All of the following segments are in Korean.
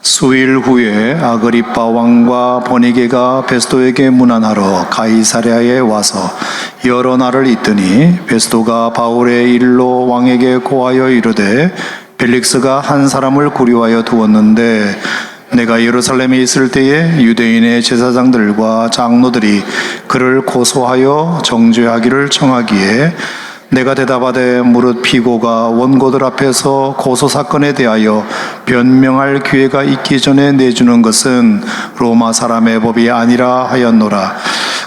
수일 후에 아그리빠 왕과 버니게가 베스도에게 문안하러 가이사랴에 와서 여러 날을 있더니 베스도가 바울의 일로 왕에게 고하여 이르되 벨릭스가 한 사람을 구류하여 두었는데 내가 예루살렘에 있을 때에 유대인의 제사장들과 장로들이 그를 고소하여 정죄하기를 청하기에 내가 대답하되 무릇 피고가 원고들 앞에서 고소사건에 대하여 변명할 기회가 있기 전에 내주는 것은 로마 사람의 법이 아니라 하였노라.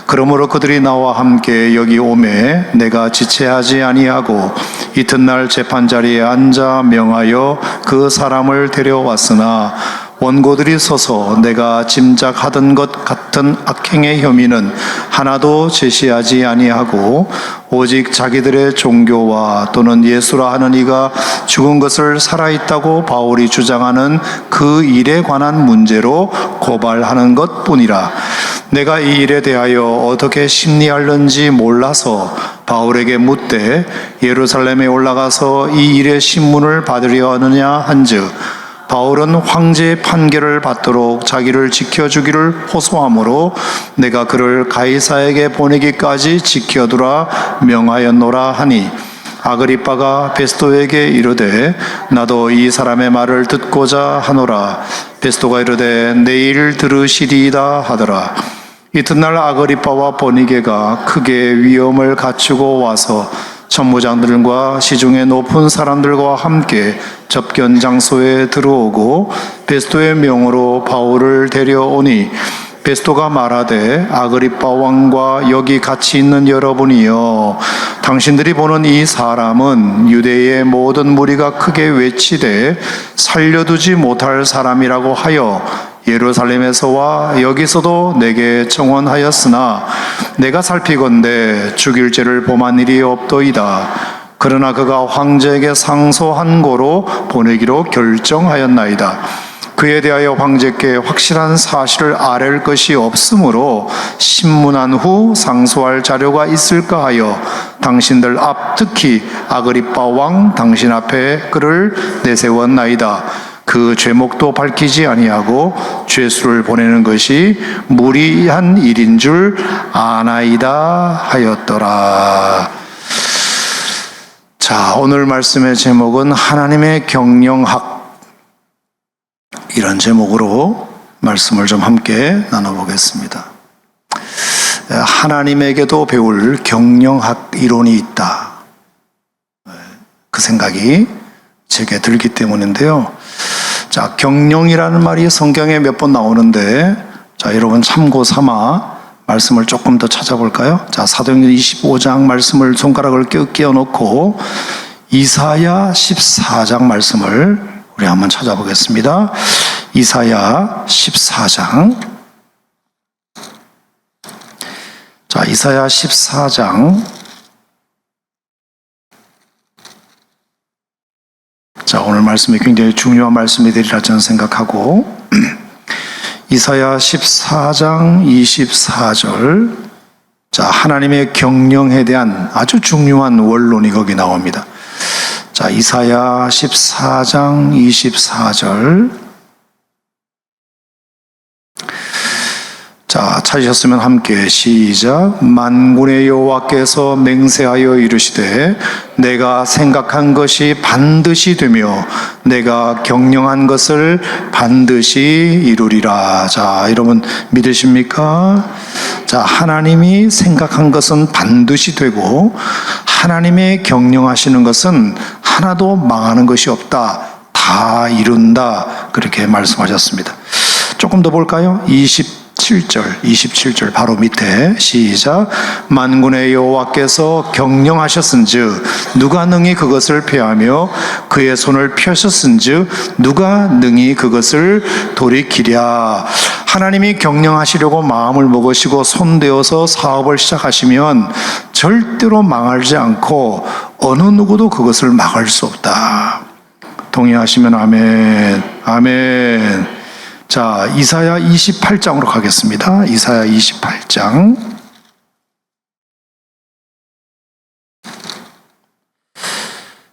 그러므로 그들이 나와 함께 여기 오매 내가 지체하지 아니하고 이튿날 재판자리에 앉아 명하여 그 사람을 데려왔으나 원고들이 서서 내가 짐작하던 것 같은 악행의 혐의는 하나도 제시하지 아니하고 오직 자기들의 종교와 또는 예수라 하는 이가 죽은 것을 살아있다고 바울이 주장하는 그 일에 관한 문제로 고발하는 것뿐이라. 내가 이 일에 대하여 어떻게 심리하는지 몰라서 바울에게 묻되 예루살렘에 올라가서 이 일의 신문을 받으려 하느냐 한즉 바울은 황제의 판결을 받도록 자기를 지켜주기를 호소하므로 내가 그를 가이사에게 보내기까지 지켜두라 명하였노라 하니 아그리빠가 베스도에게 이르되 나도 이 사람의 말을 듣고자 하노라. 베스도가 이르되 내일 들으시리이다 하더라. 이튿날 아그리빠와 버니게가 크게 위험을 갖추고 와서 천부장들과 시중의 높은 사람들과 함께 접견 장소에 들어오고 베스도의 명으로 바울을 데려오니 베스도가 말하되 아그리빠 왕과 여기 같이 있는 여러분이여 당신들이 보는 이 사람은 유대의 모든 무리가 크게 외치되 살려두지 못할 사람이라고 하여 예루살렘에서와 여기서도 내게 청원하였으나 내가 살피건대 죽일 죄를 범한 일이 없도이다. 그러나 그가 황제에게 상소한 고로 보내기로 결정하였나이다. 그에 대하여 황제께 확실한 사실을 아랠 것이 없으므로 신문한 후 상소할 자료가 있을까 하여 당신들 앞 특히 아그리빠 왕 당신 앞에 그를 내세웠나이다. 그 죄목도 밝히지 아니하고 죄수를 보내는 것이 무리한 일인 줄 아나이다 하였더라. 자, 오늘 말씀의 제목은 하나님의 경영학, 이런 제목으로 말씀을 좀 함께 나눠보겠습니다. 하나님에게도 배울 경영학 이론이 있다, 그 생각이 제게 들기 때문인데요. 자, 경영이라는 말이 성경에 몇 번 나오는데, 자, 여러분 참고 삼아 말씀을 조금 더 찾아볼까요? 자, 사도행전 25장 말씀을 손가락을 끼워 놓고 이사야 14장 말씀을 우리 한번 찾아보겠습니다. 이사야 14장. 자, 이사야 14장. 자, 오늘 말씀이 굉장히 중요한 말씀이 되리라 저는 생각하고 이사야 14장 24절. 자, 하나님의 경영에 대한 아주 중요한 원론이 거기 나옵니다. 자, 이사야 14장 24절. 자, 찾으셨으면 함께 시작. 만군의 여호와께서 맹세하여 이르시되 내가 생각한 것이 반드시 되며 내가 경영한 것을 반드시 이루리라. 자, 여러분 믿으십니까? 자, 하나님이 생각한 것은 반드시 되고 하나님의 경영하시는 것은 하나도 망하는 것이 없다, 다 이룬다, 그렇게 말씀하셨습니다. 조금 더 볼까요? 27절 바로 밑에 시작. 만군의 여호와께서 경영하셨은즉 누가 능히 그것을 폐하며 그의 손을 펴셨은즉 누가 능히 그것을 돌이키랴. 하나님이 경영하시려고 마음을 먹으시고 손대어서 사업을 시작하시면 절대로 망하지 않고 어느 누구도 그것을 막을 수 없다. 동의하시면 아멘. 아멘. 자, 이사야 28장으로 가겠습니다. 이사야 28장.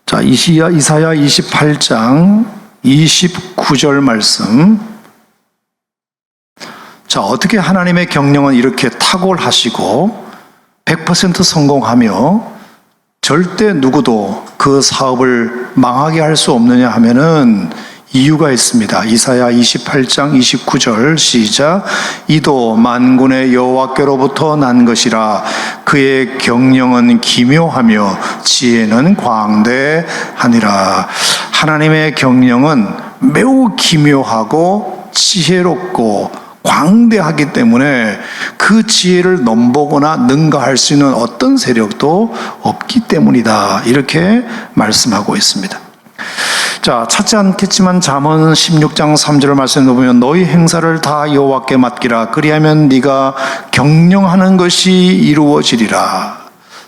자, 이사야 28장 29절 말씀. 자, 어떻게 하나님의 경영은 이렇게 탁월하시고 100% 성공하며 절대 누구도 그 사업을 망하게 할 수 없느냐 하면은 이유가 있습니다. 이사야 28장 29절 시작. 이도 만군의 여호와께로부터 난 것이라. 그의 경영은 기묘하며 지혜는 광대하니라. 하나님의 경영은 매우 기묘하고 지혜롭고 광대하기 때문에 그 지혜를 넘보거나 능가할 수 있는 어떤 세력도 없기 때문이다. 이렇게 말씀하고 있습니다. 자, 찾지 않겠지만 잠언 16장 3절을 말씀해 보면 너희 행사를 다 여호와께 맡기라. 그리하면 네가 경영하는 것이 이루어지리라.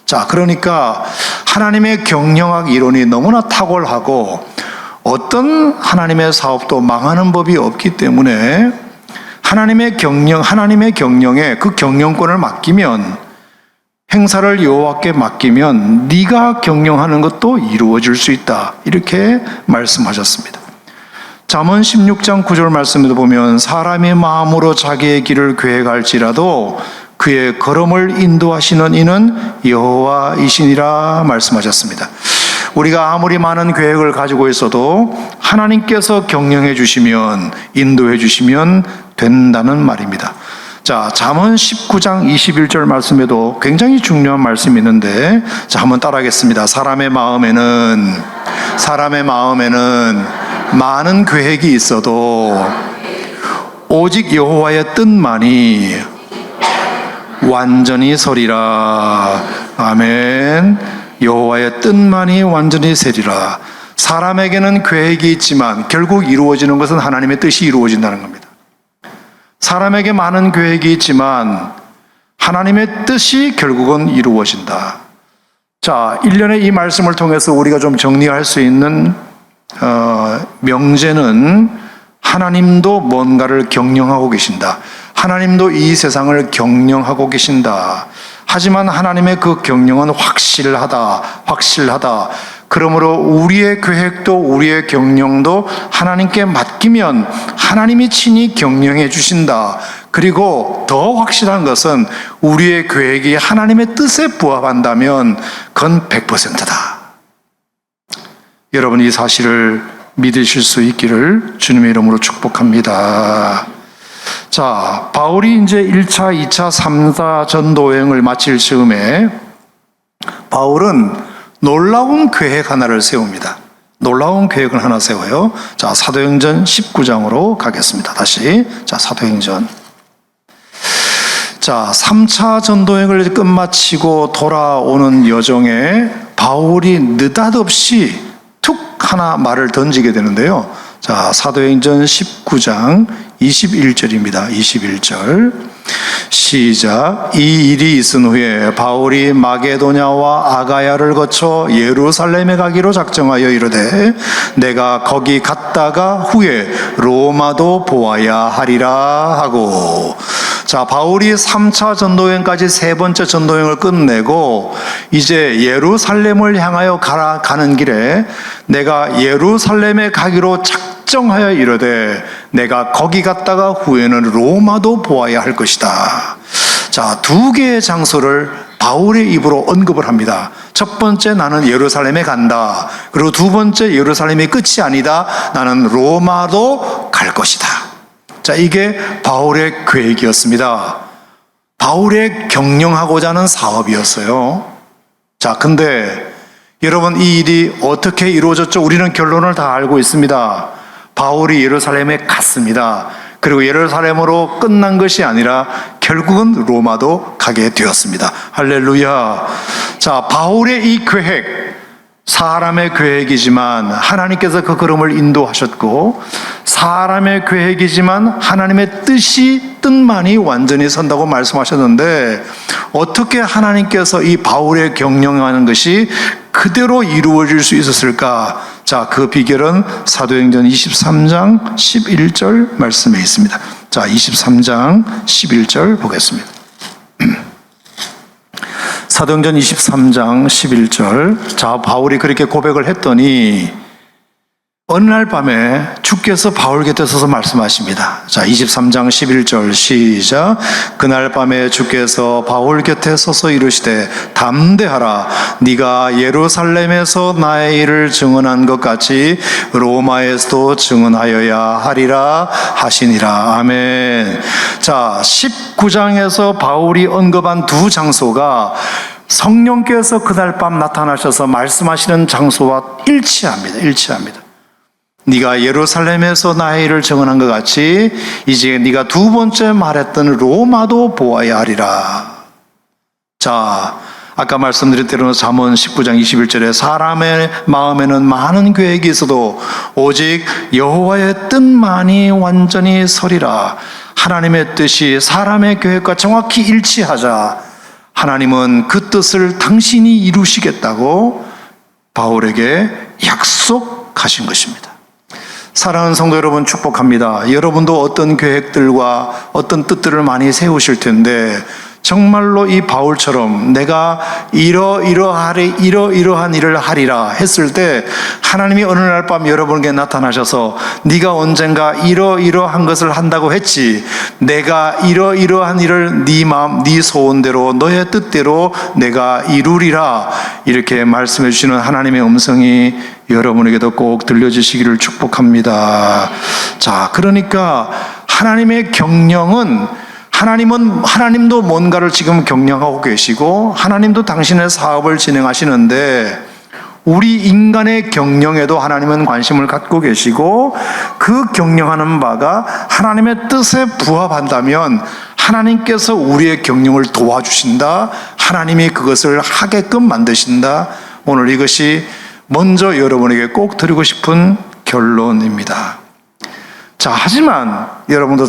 자, 그러니까 하나님의 경영학 이론이 너무나 탁월하고 어떤 하나님의 사업도 망하는 법이 없기 때문에 하나님의 경영에 그 경영권을 맡기면, 행사를 여호와께 맡기면 네가 경영하는 것도 이루어질 수 있다. 이렇게 말씀하셨습니다. 잠언 16장 9절 말씀에도 보면 사람의 마음으로 자기의 길을 계획할지라도 그의 걸음을 인도하시는 이는 여호와이시니라 말씀하셨습니다. 우리가 아무리 많은 계획을 가지고 있어도 하나님께서 경영해 주시면, 인도해 주시면 된다는 말입니다. 자, 잠언 19장 21절 말씀에도 굉장히 중요한 말씀이 있는데, 자, 한번 따라하겠습니다. 사람의 마음에는 많은 계획이 있어도 오직 여호와의 뜻만이 완전히 서리라. 아멘. 여호와의 뜻만이 완전히 세리라. 사람에게는 계획이 있지만 결국 이루어지는 것은 하나님의 뜻이 이루어진다는 겁니다. 사람에게 많은 계획이 있지만 하나님의 뜻이 결국은 이루어진다. 자, 1년의 이 말씀을 통해서 우리가 좀 정리할 수 있는 명제는 하나님도 뭔가를 경영하고 계신다. 하나님도 이 세상을 경영하고 계신다. 하지만 하나님의 그 경영은 확실하다. 그러므로 우리의 계획도 우리의 경영도 하나님께 맡기면 하나님이 친히 경영해 주신다. 그리고 더 확실한 것은 우리의 계획이 하나님의 뜻에 부합한다면 그건 100%다. 여러분, 이 사실을 믿으실 수 있기를 주님의 이름으로 축복합니다. 자, 바울이 이제 1차, 2차, 3차 전도여행을 마칠 즈음에 바울은 놀라운 계획 하나를 세웁니다. 놀라운 계획을 하나 세워요. 자, 사도행전 19장으로 가겠습니다. 다시. 자, 사도행전. 자, 3차 전도여행을 끝마치고 돌아오는 여정에 바울이 느닷없이 툭 하나 말을 던지게 되는데요. 자, 사도행전 19장 21절입니다. 21절 시작. 이 일이 있은 후에 바울이 마게도냐와 아가야를 거쳐 예루살렘에 가기로 작정하여 이르되 내가 거기 갔다가 후에 로마도 보아야 하리라 하고. 자, 바울이 3차 전도여행까지 세 번째 전도여행을 끝내고 이제 예루살렘을 향하여 가는 길에 내가 예루살렘에 가기로 작정하여 이르되 내가 거기 갔다가 후에는 로마도 보아야 할 것이다. 자, 두 개의 장소를 바울의 입으로 언급을 합니다. 첫 번째, 나는 예루살렘에 간다. 그리고 두 번째, 예루살렘이 끝이 아니다. 나는 로마도 갈 것이다. 자, 이게 바울의 계획이었습니다. 바울의 경영하고자 하는 사업이었어요. 자, 근데 여러분, 이 일이 어떻게 이루어졌죠? 우리는 결론을 다 알고 있습니다. 바울이 예루살렘에 갔습니다. 그리고 예루살렘으로 끝난 것이 아니라 결국은 로마도 가게 되었습니다. 할렐루야. 자, 바울의 이 계획, 사람의 계획이지만 하나님께서 그 걸음을 인도하셨고, 사람의 계획이지만 하나님의 뜻만이 완전히 선다고 말씀하셨는데, 어떻게 하나님께서 이 바울의 경영하는 것이 그대로 이루어질 수 있었을까? 자, 그 비결은 사도행전 23장 11절 말씀에 있습니다. 자, 23장 11절 보겠습니다. 사도행전 23장 11절. 자, 바울이 그렇게 고백을 했더니 어느 날 밤에 주께서 바울 곁에 서서 말씀하십니다. 자, 23장 11절 시작. 그날 밤에 주께서 바울 곁에 서서 이르시되 담대하라. 네가 예루살렘에서 나의 일을 증언한 것 같이 로마에서도 증언하여야 하리라 하시니라. 아멘. 자, 19장에서 바울이 언급한 두 장소가 성령께서 그날 밤 나타나셔서 말씀하시는 장소와 일치합니다. 네가 예루살렘에서 나의 일을 증언한 것 같이 이제 네가 두 번째 말했던 로마도 보아야 하리라. 자, 아까 말씀드린 대로 잠언 19장 21절에 사람의 마음에는 많은 계획이 있어도 오직 여호와의 뜻만이 완전히 서리라. 하나님의 뜻이 사람의 계획과 정확히 일치하자 하나님은 그 뜻을 당신이 이루시겠다고 바울에게 약속하신 것입니다. 사랑하는 성도 여러분, 축복합니다. 여러분도 어떤 계획들과 어떤 뜻들을 많이 세우실 텐데 정말로 이 바울처럼 내가 이러한 일을 하리라 했을 때 하나님이 어느 날 밤 여러분에게 나타나셔서 네가 언젠가 이러한 것을 한다고 했지, 내가 이러한 일을 네 마음 네 소원대로 너의 뜻대로 내가 이루리라, 이렇게 말씀해 주시는 하나님의 음성이 여러분에게도 꼭 들려주시기를 축복합니다. 자, 그러니까 하나님의 경영은 하나님도 뭔가를 지금 경영하고 계시고 하나님도 당신의 사업을 진행하시는데 우리 인간의 경영에도 하나님은 관심을 갖고 계시고 그 경영하는 바가 하나님의 뜻에 부합한다면 하나님께서 우리의 경영을 도와주신다. 하나님이 그것을 하게끔 만드신다. 오늘 이것이 먼저 여러분에게 꼭 드리고 싶은 결론입니다. 자, 하지만 여러분도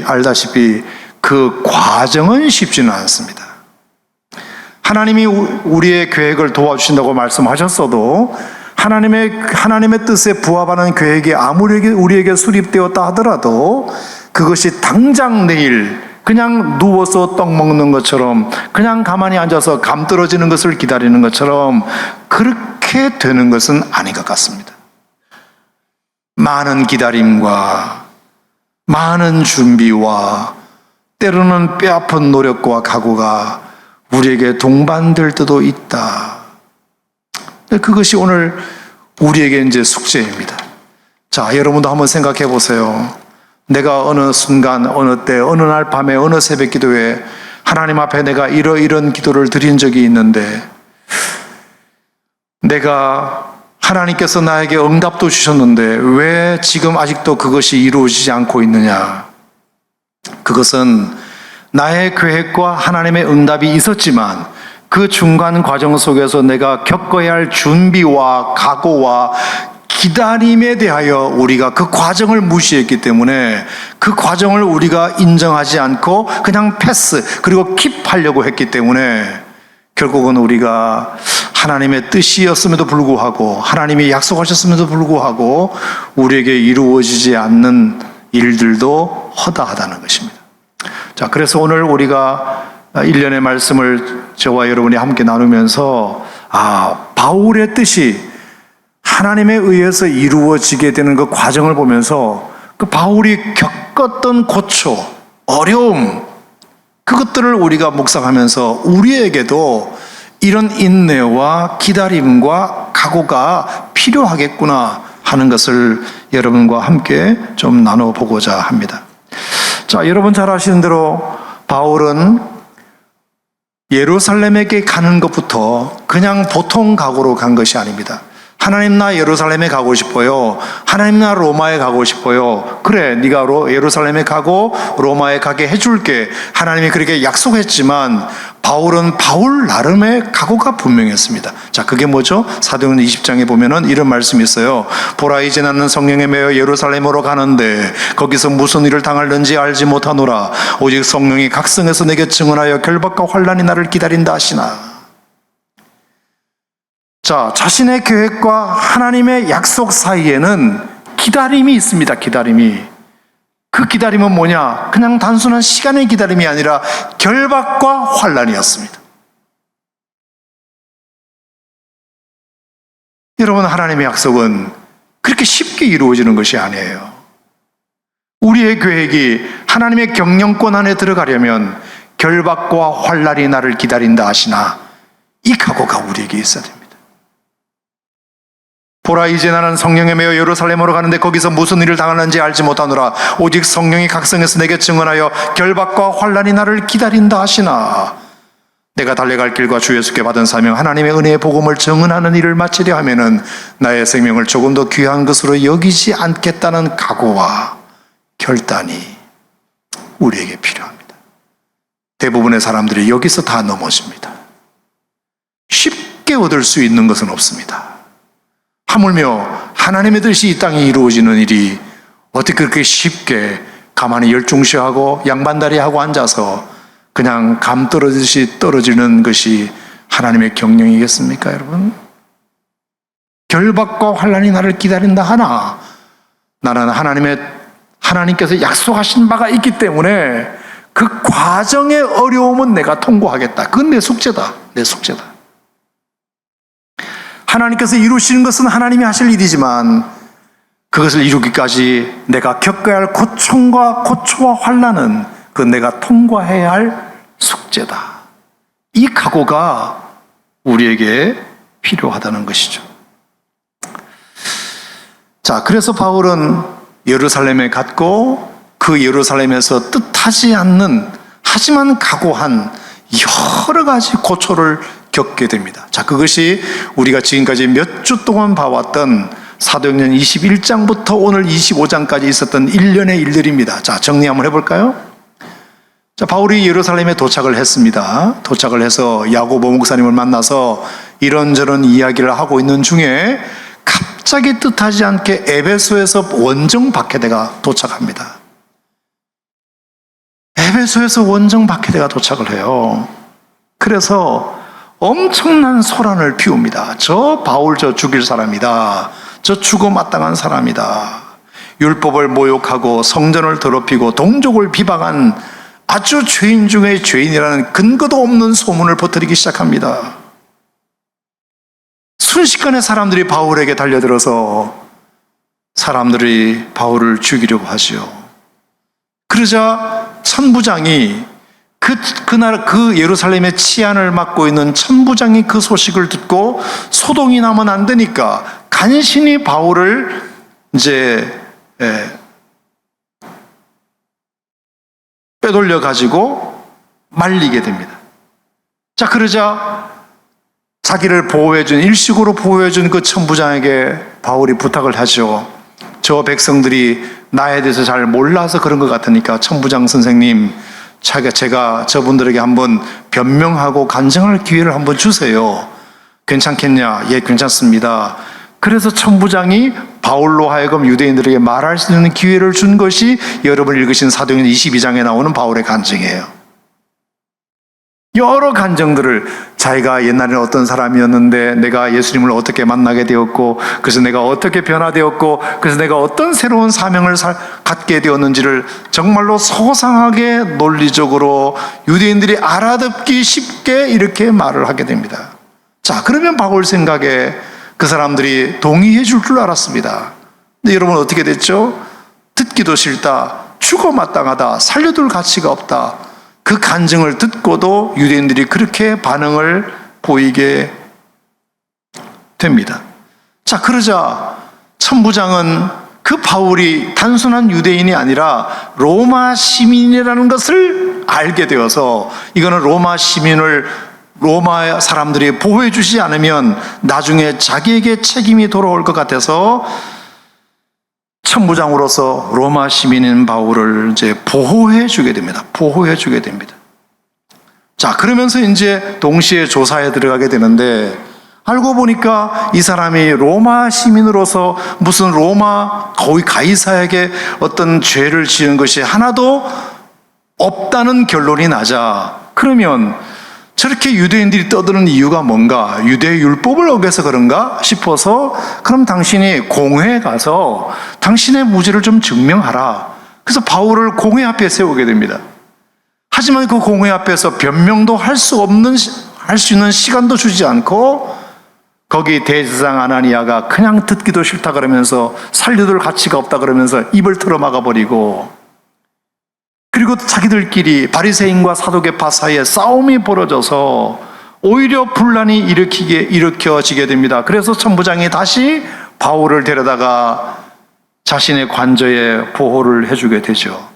알다시피 그 과정은 쉽지는 않습니다. 하나님이 우리의 계획을 도와주신다고 말씀하셨어도 하나님의 뜻에 부합하는 계획이 아무리 우리에게 수립되었다 하더라도 그것이 당장 내일 그냥 누워서 떡 먹는 것처럼 그냥 가만히 앉아서 감 떨어지는 것을 기다리는 것처럼 그렇게 되는 것은 아닌 것 같습니다. 많은 기다림과 많은 준비와 때로는 뼈아픈 노력과 각오가 우리에게 동반될 때도 있다. 그것이 오늘 우리에게 이제 숙제입니다. 자, 여러분도 한번 생각해 보세요. 내가 어느 순간, 어느 때, 어느 날 밤에, 어느 새벽 기도에 하나님 앞에 내가 이런 기도를 드린 적이 있는데 내가 하나님께서 나에게 응답도 주셨는데 왜 지금 아직도 그것이 이루어지지 않고 있느냐? 그것은 나의 계획과 하나님의 응답이 있었지만 그 중간 과정 속에서 내가 겪어야 할 준비와 각오와 기다림에 대하여 우리가 그 과정을 무시했기 때문에 그 과정을 우리가 인정하지 않고 그냥 패스 그리고 킵하려고 했기 때문에 결국은 우리가 하나님의 뜻이었음에도 불구하고 하나님이 약속하셨음에도 불구하고 우리에게 이루어지지 않는 일들도 허다하다는 것입니다. 자, 그래서 오늘 우리가 일련의 말씀을 저와 여러분이 함께 나누면서 바울의 뜻이 하나님에 의해서 이루어지게 되는 그 과정을 보면서 그 바울이 겪었던 고초, 어려움, 그것들을 우리가 묵상하면서 우리에게도 이런 인내와 기다림과 각오가 필요하겠구나 하는 것을 여러분과 함께 좀 나눠보고자 합니다. 자, 여러분 잘 아시는 대로 바울은 예루살렘에게 가는 것부터 그냥 보통 각오로 간 것이 아닙니다. 하나님, 나 예루살렘에 가고 싶어요. 하나님, 나 로마에 가고 싶어요. 그래, 네가 예루살렘에 가고 로마에 가게 해줄게. 하나님이 그렇게 약속했지만 바울은 바울 나름의 각오가 분명했습니다. 자, 그게 뭐죠? 사도행전 20장에 보면은 이런 말씀이 있어요. 보라, 이제 나는 성령에 매여 예루살렘으로 가는데 거기서 무슨 일을 당할는지 알지 못하노라. 오직 성령이 각성해서 내게 증언하여 결박과 환난이 나를 기다린다 하시나. 자, 자신의 계획과 하나님의 약속 사이에는 기다림이 있습니다. 기다림이. 그 기다림은 뭐냐? 그냥 단순한 시간의 기다림이 아니라 결박과 환난이었습니다. 여러분, 하나님의 약속은 그렇게 쉽게 이루어지는 것이 아니에요. 우리의 계획이 하나님의 경영권 안에 들어가려면 결박과 환난이 나를 기다린다 하시나 이 각오가 우리에게 있어야 됩니다. 보라, 이제 나는 성령에 매여 예루살렘으로 가는데 거기서 무슨 일을 당하는지 알지 못하노라. 오직 성령이 각성해서 내게 증언하여 결박과 환난이 나를 기다린다 하시나 내가 달려갈 길과 주 예수께 받은 사명 하나님의 은혜의 복음을 증언하는 일을 마치려 하면은 나의 생명을 조금 더 귀한 것으로 여기지 않겠다는 각오와 결단이 우리에게 필요합니다. 대부분의 사람들이 여기서 다 넘어집니다. 쉽게 얻을 수 있는 것은 없습니다. 하물며 하나님의 뜻이 이 땅에 이루어지는 일이 어떻게 그렇게 쉽게 가만히 열중시하고 양반다리하고 앉아서 그냥 감 떨어지듯이 떨어지는 것이 하나님의 경영이겠습니까, 여러분? 결박과 환난이 나를 기다린다 하나 나는 하나님께서 약속하신 바가 있기 때문에 그 과정의 어려움은 내가 통과하겠다. 그건 내 숙제다. 내 숙제다. 하나님께서 이루시는 것은 하나님이 하실 일이지만 그것을 이루기까지 내가 겪어야 할 고초와 환난은 그 내가 통과해야 할 숙제다. 이 각오가 우리에게 필요하다는 것이죠. 자, 그래서 바울은 예루살렘에 갔고 그 예루살렘에서 뜻하지 않는 하지만 각오한 여러 가지 고초를 겪게 됩니다. 자, 그것이 우리가 지금까지 몇 주 동안 봐왔던 사도행전 21장부터 오늘 25장까지 있었던 일련의 일들입니다. 자, 정리 한번 해볼까요? 자, 바울이 예루살렘에 도착을 했습니다. 도착을 해서 야고보 목사님을 만나서 이런저런 이야기를 하고 있는 중에 갑자기 뜻하지 않게 에베소에서 원정 박해대가 도착합니다. 에베소에서 원정 박해대가 도착을 해요. 그래서 엄청난 소란을 피웁니다. 저 바울 저 죽일 사람이다. 저 죽어 마땅한 사람이다. 율법을 모욕하고 성전을 더럽히고 동족을 비방한 아주 죄인 중에 죄인이라는 근거도 없는 소문을 퍼뜨리기 시작합니다. 순식간에 사람들이 바울에게 달려들어서 사람들이 바울을 죽이려고 하죠. 그러자 천부장이 그날 그 예루살렘의 치안을 맡고 있는 천부장이 그 소식을 듣고 소동이 나면 안 되니까 간신히 바울을 이제 빼돌려 가지고 말리게 됩니다. 자, 그러자 자기를 보호해준, 일식으로 보호해준 그 천부장에게 바울이 부탁을 하죠. 저 백성들이 나에 대해서 잘 몰라서 그런 것 같으니까 천부장 선생님, 제가 저분들에게 한번 변명하고 간증할 기회를 한번 주세요. 괜찮겠냐? 예, 괜찮습니다. 그래서 천부장이 바울로 하여금 유대인들에게 말할 수 있는 기회를 준 것이 여러분 읽으신 사도행전 22장에 나오는 바울의 간증이에요. 여러 간증들을 자기가 옛날에는 어떤 사람이었는데 내가 예수님을 어떻게 만나게 되었고 그래서 내가 어떻게 변화되었고 그래서 내가 어떤 새로운 사명을 갖게 되었는지를 정말로 소상하게 논리적으로 유대인들이 알아듣기 쉽게 이렇게 말을 하게 됩니다. 자, 그러면 바울 생각에 그 사람들이 동의해 줄 줄 알았습니다. 근데 여러분 어떻게 됐죠? 듣기도 싫다, 죽어 마땅하다, 살려둘 가치가 없다. 그 간증을 듣고도 유대인들이 그렇게 반응을 보이게 됩니다. 자, 그러자 천부장은 그 바울이 단순한 유대인이 아니라 로마 시민이라는 것을 알게 되어서 이거는 로마 시민을 로마 사람들이 보호해 주지 않으면 나중에 자기에게 책임이 돌아올 것 같아서 천부장으로서 로마 시민인 바울을 이제 보호해 주게 됩니다. 보호해 주게 됩니다. 자, 그러면서 이제 동시에 조사에 들어가게 되는데 알고 보니까 이 사람이 로마 시민으로서 무슨 로마 거의 가이사에게 어떤 죄를 지은 것이 하나도 없다는 결론이 나자 그러면 저렇게 유대인들이 떠드는 이유가 뭔가? 유대 율법을 어겨서 그런가 싶어서 그럼 당신이 공회에 가서 당신의 무죄를 좀 증명하라. 그래서 바울을 공회 앞에 세우게 됩니다. 하지만 그 공회 앞에서 변명도 할 수 있는 시간도 주지 않고 거기 대제사장 아나니아가 그냥 듣기도 싫다 그러면서 살려둘 가치가 없다 그러면서 입을 틀어막아 버리고, 그리고 자기들끼리 바리새인과 사두개파 사이에 싸움이 벌어져서 오히려 분란이 일으켜지게 됩니다. 그래서 천부장이 다시 바울을 데려다가 자신의 관저에 보호를 해주게 되죠.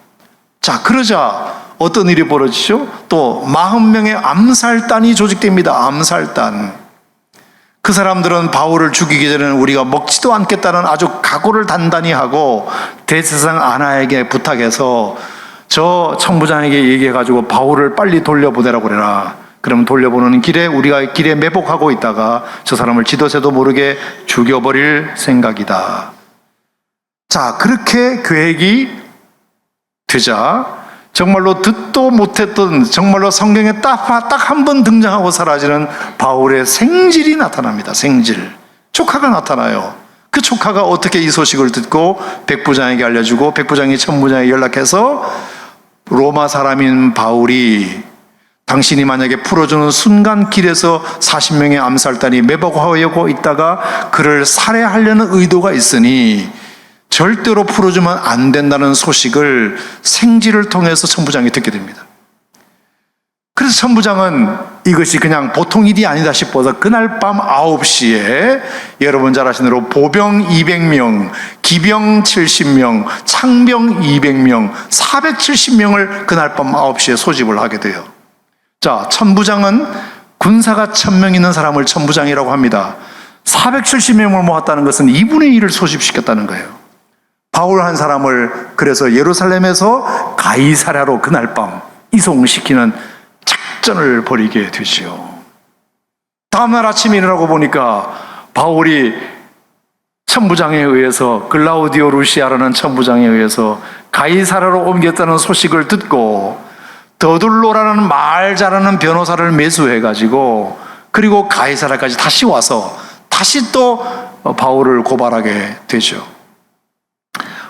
자, 그러자 어떤 일이 벌어지죠? 또 40명의 암살단이 조직됩니다. 암살단. 그 사람들은 바울을 죽이기 전에는 우리가 먹지도 않겠다는 아주 각오를 단단히 하고 대제사장 아나에게 부탁해서 저 천부장에게 얘기해가지고 바울을 빨리 돌려보내라고 그래라. 그럼 돌려보내는 길에 우리가 길에 매복하고 있다가 저 사람을 지도새도 모르게 죽여버릴 생각이다. 자, 그렇게 계획이 되자 정말로 듣도 못했던, 정말로 성경에 딱 한 번 등장하고 사라지는 바울의 생질이 나타납니다. 생질. 조카가 나타나요. 그 조카가 어떻게 이 소식을 듣고 백부장에게 알려주고 백부장이 천부장에게 연락해서 로마 사람인 바울이 당신이 만약에 풀어주는 순간 길에서 40명의 암살단이 매복하고 있다가 그를 살해하려는 의도가 있으니 절대로 풀어주면 안 된다는 소식을 생지를 통해서 천부장이 듣게 됩니다. 그래서 천부장은 이것이 그냥 보통 일이 아니다 싶어서 그날 밤 9시에 여러분 잘 아시는 대로 보병 200명, 기병 70명, 창병 200명, 470명을 그날 밤 9시에 소집을 하게 돼요. 자, 천부장은 군사가 1000명 있는 사람을 천부장이라고 합니다. 470명을 모았다는 것은 2분의 1을 소집시켰다는 거예요. 바울 한 사람을 그래서 예루살렘에서 가이사랴로 그날 밤 이송시키는 작전을 벌이게 되지요. 다음날 아침에 일어나고 보니까 바울이 천부장에 의해서, 글라우디오 루시아라는 천부장에 의해서 가이사랴로 옮겼다는 소식을 듣고 더둘로라는 말 잘하는 변호사를 매수해가지고 그리고 가이사랴까지 다시 와서 다시 또 바울을 고발하게 되죠.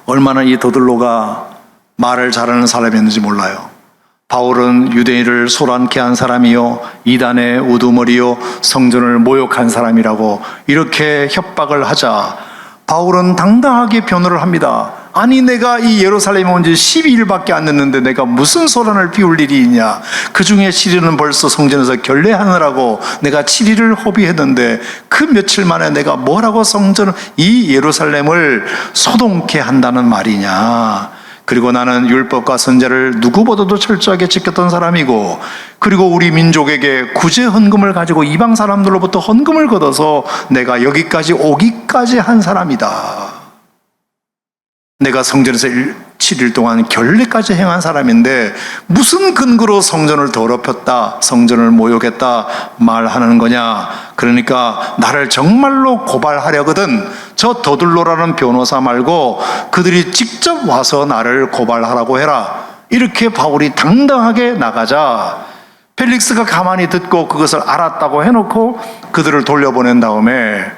얼마나 이 더둘로가 말을 잘하는 사람이었는지 몰라요. 바울은 유대인을 소란케 한 사람이요, 이단의 우두머리요, 성전을 모욕한 사람이라고 이렇게 협박을 하자 바울은 당당하게 변호를 합니다. 아니, 내가 이 예루살렘에 온 지 12일밖에 안 됐는데 내가 무슨 소란을 피울 일이 있냐. 그 중에 7일은 벌써 성전에서 결례하느라고 내가 7일을 허비했는데 그 며칠 만에 내가 뭐라고 이 예루살렘을 소동케 한다는 말이냐. 그리고 나는 율법과 선제를 누구보다도 철저하게 지켰던 사람이고, 그리고 우리 민족에게 구제 헌금을 가지고 이방 사람들로부터 헌금을 걷어서 내가 여기까지 오기까지 한 사람이다. 내가 성전에서 7일 동안 결례까지 행한 사람인데 무슨 근거로 성전을 더럽혔다, 성전을 모욕했다 말하는 거냐. 그러니까 나를 정말로 고발하려거든 저 더둘로라는 변호사 말고 그들이 직접 와서 나를 고발하라고 해라. 이렇게 바울이 당당하게 나가자 펠릭스가 가만히 듣고 그것을 알았다고 해놓고 그들을 돌려보낸 다음에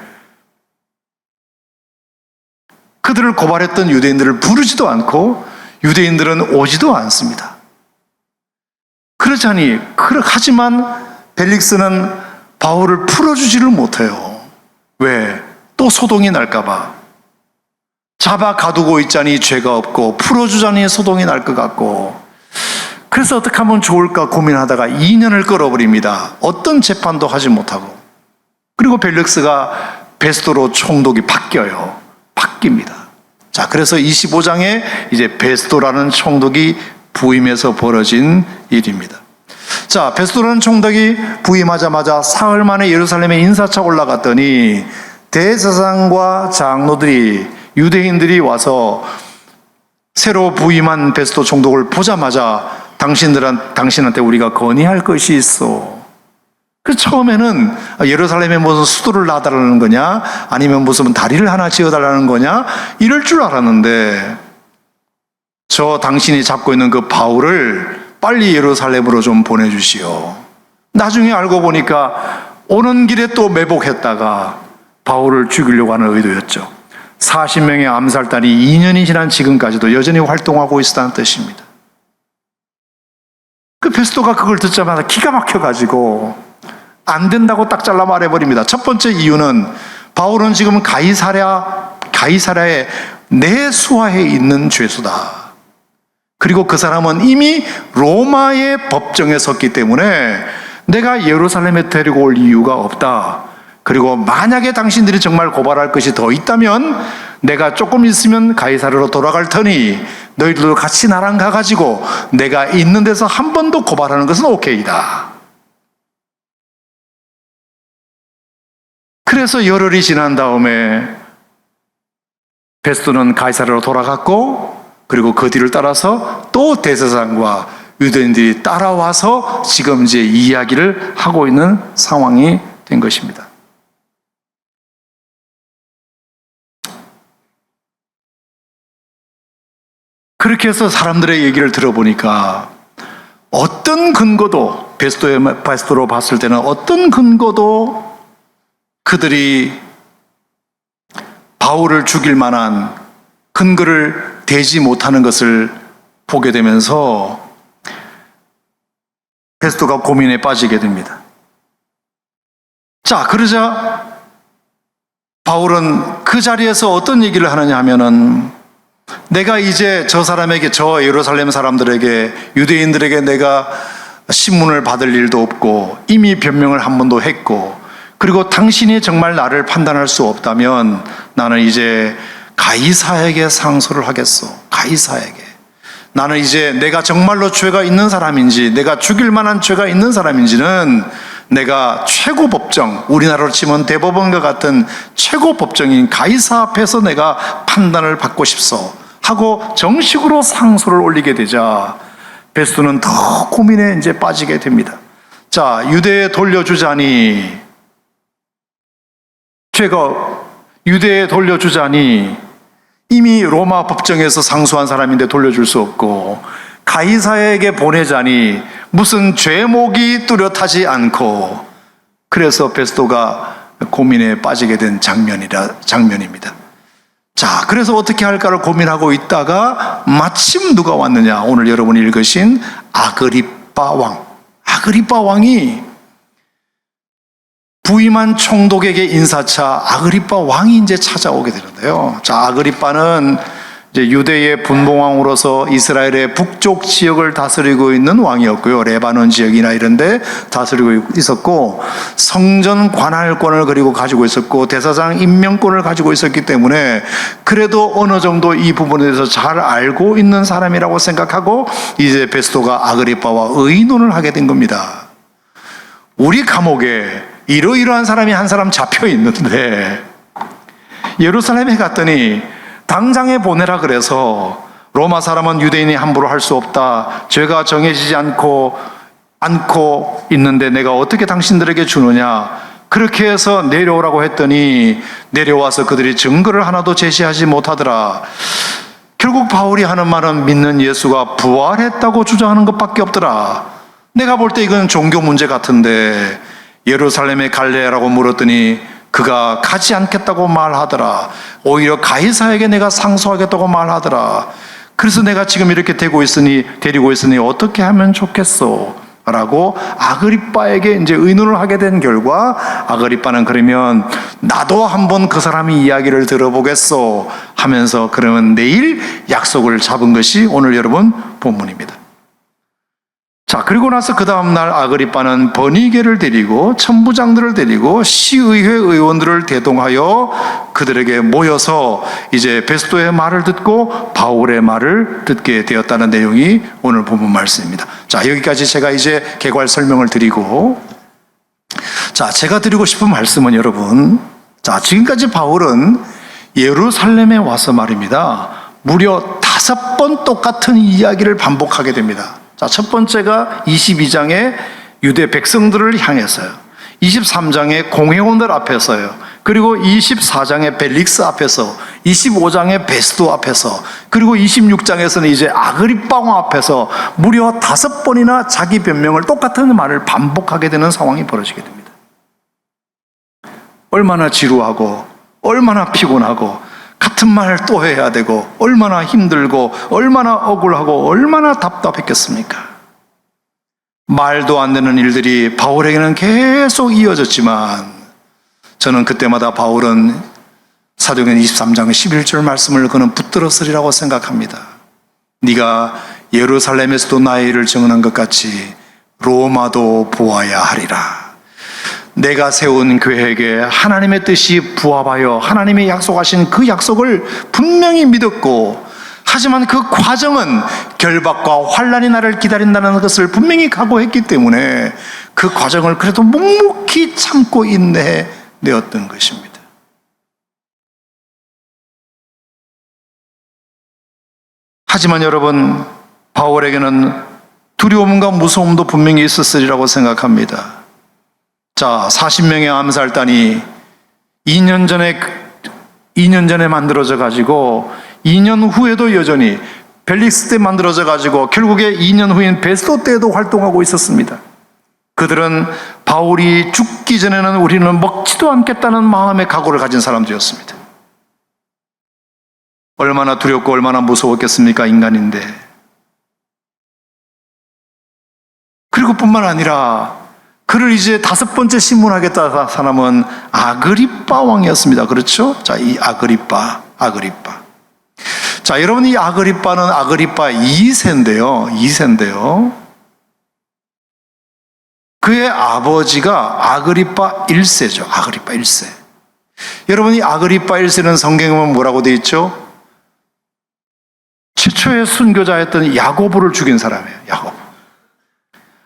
그들을 고발했던 유대인들을 부르지도 않고 유대인들은 오지도 않습니다. 그러자니, 하지만 벨릭스는 바울을 풀어주지를 못해요. 왜? 또 소동이 날까봐. 잡아 가두고 있자니 죄가 없고 풀어주자니 소동이 날 것 같고, 그래서 어떻게 하면 좋을까 고민하다가 2년을 끌어버립니다. 어떤 재판도 하지 못하고. 그리고 벨릭스가 베스도로 총독이 바뀝니다. 자, 그래서 25장에 이제 베스도라는 총독이 부임해서 벌어진 일입니다. 자, 베스도라는 총독이 부임하자마자 사흘 만에 예루살렘에 인사차 올라갔더니 대제사장과 장로들이, 유대인들이 와서 새로 부임한 베스도 총독을 보자마자 당신한테 우리가 건의할 것이 있어. 그 처음에는 예루살렘에 무슨 수도를 놔달라는 거냐, 아니면 무슨 다리를 하나 지어달라는 거냐, 이럴 줄 알았는데 저 당신이 잡고 있는 그 바울을 빨리 예루살렘으로 좀 보내주시오. 나중에 알고 보니까 오는 길에 또 매복했다가 바울을 죽이려고 하는 의도였죠. 40명의 암살단이 2년이 지난 지금까지도 여전히 활동하고 있다는 뜻입니다. 그 베스도가 그걸 듣자마자 기가 막혀가지고 안 된다고 딱 잘라 말해버립니다. 첫 번째 이유는 바울은 지금 가이사랴에 내수하에 있는 죄수다. 그리고 그 사람은 이미 로마의 법정에 섰기 때문에 내가 예루살렘에 데리고 올 이유가 없다. 그리고 만약에 당신들이 정말 고발할 것이 더 있다면 내가 조금 있으면 가이사랴로 돌아갈 터니 너희들도 같이 나랑 가가지고 내가 있는 데서 한 번 더 고발하는 것은 오케이다. 그래서 열흘이 지난 다음에 베스토는 가이사랴로 돌아갔고, 그리고 그 뒤를 따라서 또 대제사장과 유대인들이 따라와서 지금 이제 이야기를 하고 있는 상황이 된 것입니다. 그렇게 해서 사람들의 얘기를 들어보니까 어떤 근거도, 베스토로 봤을 때는 어떤 근거도 그들이 바울을 죽일 만한 근거를 대지 못하는 것을 보게 되면서 베스토가 고민에 빠지게 됩니다. 자, 그러자 바울은 그 자리에서 어떤 얘기를 하느냐 하면은, 내가 이제 저 사람에게, 저 예루살렘 사람들에게, 유대인들에게 내가 신문을 받을 일도 없고 이미 변명을 한 번도 했고, 그리고 당신이 정말 나를 판단할 수 없다면 나는 이제 가이사에게 상소를 하겠소. 가이사에게. 나는 이제 내가 정말로 죄가 있는 사람인지, 내가 죽일 만한 죄가 있는 사람인지는 내가 최고 법정, 우리나라로 치면 대법원과 같은 최고 법정인 가이사 앞에서 내가 판단을 받고 싶소 하고 정식으로 상소를 올리게 되자 베스토는 더 고민에 이제 빠지게 됩니다. 자, 유대에 돌려주자니, 유대에 돌려주자니 이미 로마 법정에서 상소한 사람인데 돌려줄 수 없고, 가이사에게 보내자니 무슨 죄목이 뚜렷하지 않고, 그래서 베스토가 고민에 빠지게 된 장면입니다. 자, 그래서 어떻게 할까를 고민하고 있다가 마침 누가 왔느냐? 오늘 여러분이 읽으신 아그리빠 왕. 아그리빠 왕이 부임한 총독에게 인사차 아그리빠 왕이 이제 찾아오게 되는데요. 자, 아그리빠는 이제 유대의 분봉왕으로서 이스라엘의 북쪽 지역을 다스리고 있는 왕이었고요. 레바논 지역이나 이런 데 다스리고 있었고, 성전 관할권을 그리고 가지고 있었고, 대사장 임명권을 가지고 있었기 때문에 그래도 어느 정도 이 부분에 대해서 잘 알고 있는 사람이라고 생각하고 이제 베스토가 아그리빠와 의논을 하게 된 겁니다. 우리 감옥에 이러이러한 사람이 한 사람 잡혀 있는데 예루살렘에 갔더니 당장에 보내라 그래서, 로마 사람은 유대인이 함부로 할 수 없다, 죄가 정해지지 않고 있는데 내가 어떻게 당신들에게 주느냐, 그렇게 해서 내려오라고 했더니 내려와서 그들이 증거를 하나도 제시하지 못하더라. 결국 바울이 하는 말은 믿는 예수가 부활했다고 주장하는 것밖에 없더라. 내가 볼 때 이건 종교 문제 같은데 예루살렘에 갈래라고 물었더니 그가 가지 않겠다고 말하더라. 오히려 가이사에게 내가 상소하겠다고 말하더라. 그래서 내가 지금 이렇게 데리고 있으니 어떻게 하면 좋겠소? 라고 아그리빠에게 이제 의논을 하게 된 결과, 아그리빠는 그러면 나도 한번 그 사람의 이야기를 들어보겠소 하면서 그러면 내일 약속을 잡은 것이 오늘 여러분 본문입니다. 자, 그리고 나서 그 다음날 아그리빠는 번이게를 데리고 천부장들을 데리고 시의회 의원들을 대동하여 그들에게 모여서 이제 베스토의 말을 듣고 바울의 말을 듣게 되었다는 내용이 오늘 본문 말씀입니다. 자, 여기까지 제가 이제 개괄 설명을 드리고, 자, 제가 드리고 싶은 말씀은 여러분, 자, 지금까지 바울은 예루살렘에 와서 말입니다, 무려 5번 똑같은 이야기를 반복하게 됩니다. 자, 첫 번째가 22장의 유대 백성들을 향해서요. 23장의 공회원들 앞에서요. 그리고 24장의 벨릭스 앞에서, 25장의 베스도 앞에서, 그리고 26장에서는 이제 아그리빠 왕 앞에서 무려 5번이나 자기 변명을, 똑같은 말을 반복하게 되는 상황이 벌어지게 됩니다. 얼마나 지루하고 얼마나 피곤하고 같은 말을 또 해야 되고 얼마나 힘들고 얼마나 억울하고 얼마나 답답했겠습니까? 말도 안 되는 일들이 바울에게는 계속 이어졌지만 저는 그때마다 바울은 사도행전 23장 11절 말씀을 그는 붙들었으리라고 생각합니다. 네가 예루살렘에서도 나의 일을 증언한 것 같이 로마도 보아야 하리라. 내가 세운 교회에게 하나님의 뜻이 부합하여 하나님이 약속하신 그 약속을 분명히 믿었고, 하지만 그 과정은 결박과 환난이 나를 기다린다는 것을 분명히 각오했기 때문에 그 과정을 그래도 묵묵히 참고 인내해내었던 것입니다. 하지만 여러분, 바울에게는 두려움과 무서움도 분명히 있었으리라고 생각합니다. 자, 40명의 암살단이 2년 전에 만들어져 가지고 2년 후에도 여전히 벨릭스 때 만들어져 가지고 결국에 2년 후인 베스도 때에도 활동하고 있었습니다. 그들은 바울이 죽기 전에는 우리는 먹지도 않겠다는 마음의 각오를 가진 사람들이었습니다. 얼마나 두렵고 얼마나 무서웠겠습니까? 인간인데. 그리고 뿐만 아니라 그를 이제 5번째 신문하겠다 사람은 아그리빠 왕이었습니다. 그렇죠? 자, 이 아그리빠. 자, 여러분, 이 아그리빠는 아그리빠 2세인데요. 그의 아버지가 아그리빠 1세죠. 아그리빠 1세. 여러분, 이 아그리빠 1세는 성경에 보면 뭐라고 되어 있죠? 최초의 순교자였던 야고보를 죽인 사람이에요. 야고보.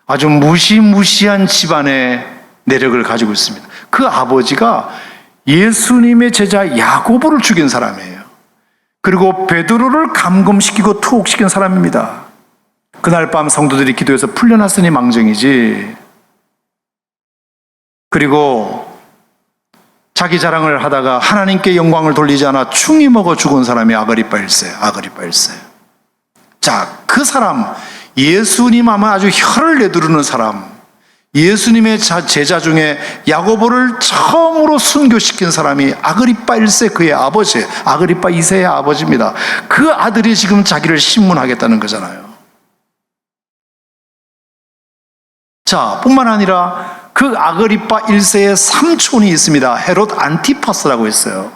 아주 무시무시한 집안의 내력을 가지고 있습니다. 그 아버지가 예수님의 제자 야고보를 죽인 사람이에요. 그리고 베드로를 감금시키고 투옥시킨 사람입니다. 그날 밤 성도들이 기도해서 풀려났으니 망정이지. 그리고 자기 자랑을 하다가 하나님께 영광을 돌리지 않아 충이 먹어 죽은 사람이 아그리빠 1세. 자, 그 사람, 예수님 하면 아주 혀를 내두르는 사람, 예수님의 제자 중에 야고보를 처음으로 순교시킨 사람이 아그리빠 1세, 그의 아버지, 아그리빠 2세의 아버지입니다. 그 아들이 지금 자기를 신문하겠다는 거잖아요. 자, 뿐만 아니라 그 아그리빠 1세의 삼촌이 있습니다. 헤롯 안티파스라고 있어요.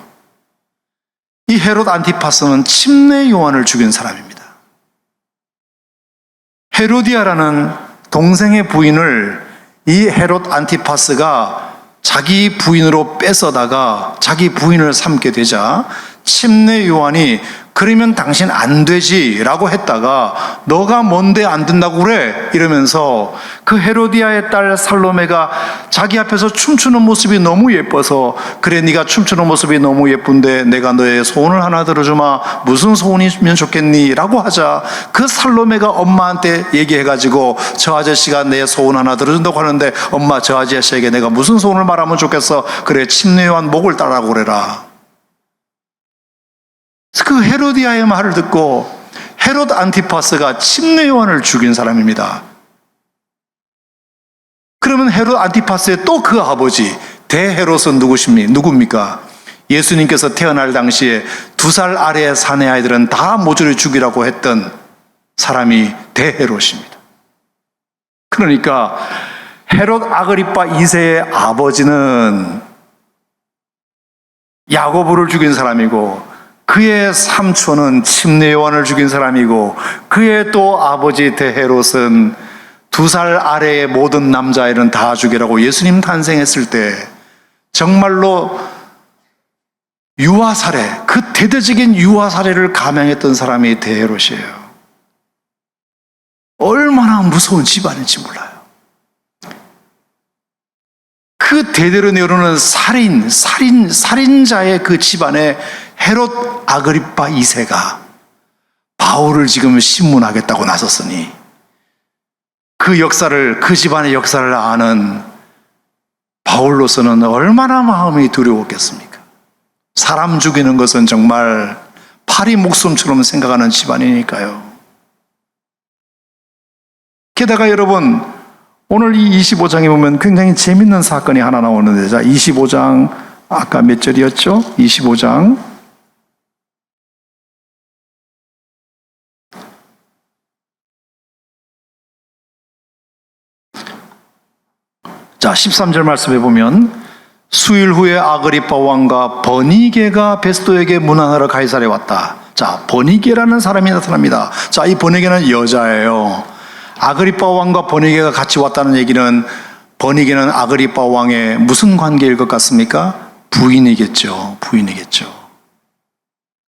이 헤롯 안티파스는 침례 요한을 죽인 사람입니다. 헤로디아라는 동생의 부인을 이 헤롯 안티파스가 자기 부인으로 뺏어다가 자기 부인을 삼게 되자 침례 요한이 그러면 당신 안 되지 라고 했다가 너가 뭔데 안 된다고 그래? 이러면서 그 헤로디아의 딸 살로메가 자기 앞에서 춤추는 모습이 너무 예뻐서 그래, 네가 춤추는 모습이 너무 예쁜데 내가 너의 소원을 하나 들어주마. 무슨 소원이면 좋겠니? 라고 하자 그 살로메가 엄마한테 얘기해가지고 저 아저씨가 내 소원 하나 들어준다고 하는데 엄마, 저 아저씨에게 내가 무슨 소원을 말하면 좋겠어? 그래, 침례 요한 목을 따라고 그래라. 그 헤로디아의 말을 듣고 헤롯 안티파스가 침례 요한을 죽인 사람입니다. 그러면 헤롯 안티파스의 또 그 아버지 대헤롯은 누굽니까? 예수님께서 태어날 당시에 2살 아래의 사내 아이들은 다 모조리 죽이라고 했던 사람이 대헤롯입니다. 그러니까 헤롯 아그리빠 2세의 아버지는 야고보를 죽인 사람이고 그의 삼촌은 침례 요한을 죽인 사람이고 그의 또 아버지 대헤롯은 2살 아래의 모든 남자애는 다 죽이라고 예수님 탄생했을 때 정말로 유아살해, 그 대대적인 유아살해를 감행했던 사람이 대헤롯이에요. 얼마나 무서운 집안인지 몰라요. 그 대대로 내려오는 살인자의 그 집안에 헤롯 아그리빠 2세가 바울을 지금 신문하겠다고 나섰으니 그 역사를, 그 집안의 역사를 아는 바울로서는 얼마나 마음이 두려웠겠습니까? 사람 죽이는 것은 정말 파리 목숨처럼 생각하는 집안이니까요. 게다가 여러분, 오늘 이 25장에 보면 굉장히 재밌는 사건이 하나 나오는데, 자, 25장 아까 몇 절이었죠? 25장 자, 13절 말씀해 보면 수일 후에 아그리파 왕과 버니게가 베스도에게 문안하러 가이사랴에 왔다. 자, 버니게라는 사람이 나타납니다. 자, 이 버니게는 여자예요. 아그리파 왕과 버니게가 같이 왔다는 얘기는 버니게는 아그리파 왕의 무슨 관계일 것 같습니까? 부인이겠죠. 부인이겠죠.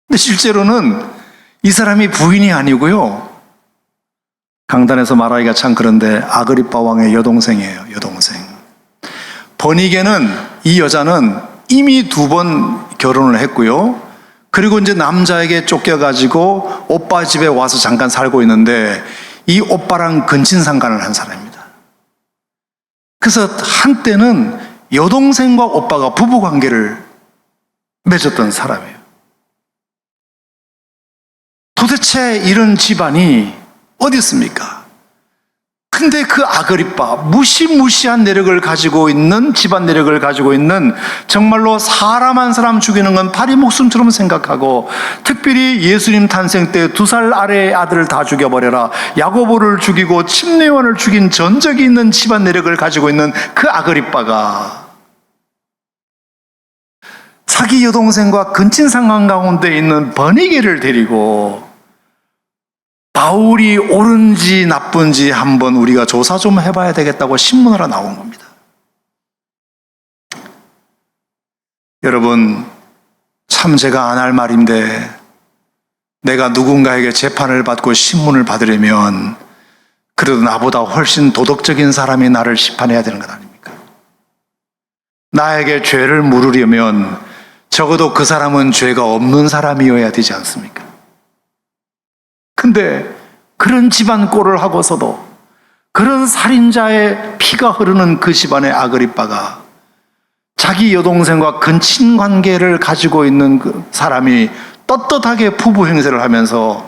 근데 실제로는 이 사람이 부인이 아니고요. 강단에서 말하기가 참 그런데 아그리파 왕의 여동생이에요. 여동생. 버니게는, 이 여자는 이미 2번 결혼을 했고요. 그리고 이제 남자에게 쫓겨가지고 오빠 집에 와서 잠깐 살고 있는데 이 오빠랑 근친상간을 한 사람입니다. 그래서 한때는 여동생과 오빠가 부부관계를 맺었던 사람이에요. 도대체 이런 집안이 어디 있습니까? 근데 그 아그리파, 무시무시한 내력을 가지고 있는, 집안 내력을 가지고 있는, 정말로 사람 한 사람 죽이는 건 파리 목숨처럼 생각하고, 특별히 예수님 탄생 때 2살 아래의 아들을 다 죽여버려라, 야고보를 죽이고 침례요한을 죽인 전적이 있는 집안 내력을 가지고 있는 그 아그리파가 자기 여동생과 근친상간 가운데 있는 버니게를 데리고 바울이 옳은지 나쁜지 한번 우리가 조사 좀 해봐야 되겠다고 신문하러 나온 겁니다. 여러분, 참 제가 안 할 말인데 내가 누군가에게 재판을 받고 신문을 받으려면 그래도 나보다 훨씬 도덕적인 사람이 나를 심판해야 되는 것 아닙니까? 나에게 죄를 물으려면 적어도 그 사람은 죄가 없는 사람이어야 되지 않습니까? 근데 그런 집안 꼴을 하고서도 그런 살인자의 피가 흐르는 그 집안의 아그리파가 자기 여동생과 근친 관계를 가지고 있는 그 사람이 떳떳하게 부부 행세를 하면서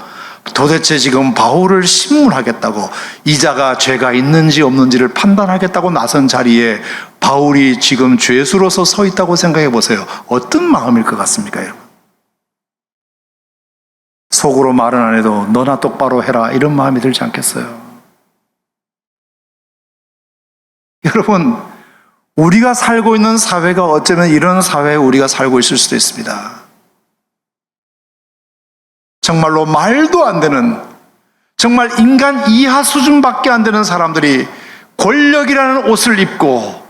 도대체 지금 바울을 신문하겠다고, 이자가 죄가 있는지 없는지를 판단하겠다고 나선 자리에 바울이 지금 죄수로서 서 있다고 생각해 보세요. 어떤 마음일 것 같습니까, 여러분? 속으로 말은 안 해도 너나 똑바로 해라, 이런 마음이 들지 않겠어요? 여러분, 우리가 살고 있는 사회가 어쩌면 이런 사회에 우리가 살고 있을 수도 있습니다. 정말로 말도 안 되는, 정말 인간 이하 수준밖에 안 되는 사람들이 권력이라는 옷을 입고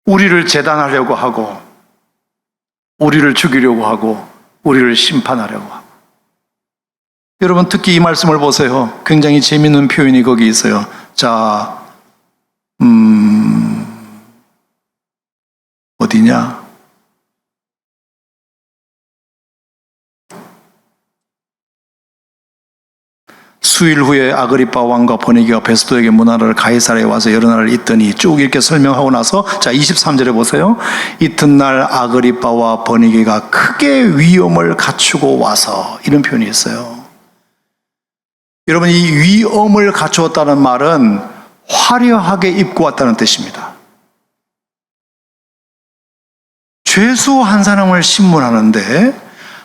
우리를 재단하려고 하고, 우리를 죽이려고 하고, 우리를 심판하려고 하고. 여러분, 특히 이 말씀을 보세요. 굉장히 재미있는 표현이 거기 있어요. 자, 어디냐? 수일 후에 아그리파 왕과 버니게가 베스도에게 문안하러 가이사랴에 와서 여러 날을 있더니, 쭉 이렇게 설명하고 나서 자, 23절에 보세요. 이튿날 아그리파와 버니게가 크게 위엄을 갖추고 와서, 이런 표현이 있어요. 여러분, 이 위엄을 갖추었다는 말은 화려하게 입고 왔다는 뜻입니다. 죄수 한 사람을 신문하는데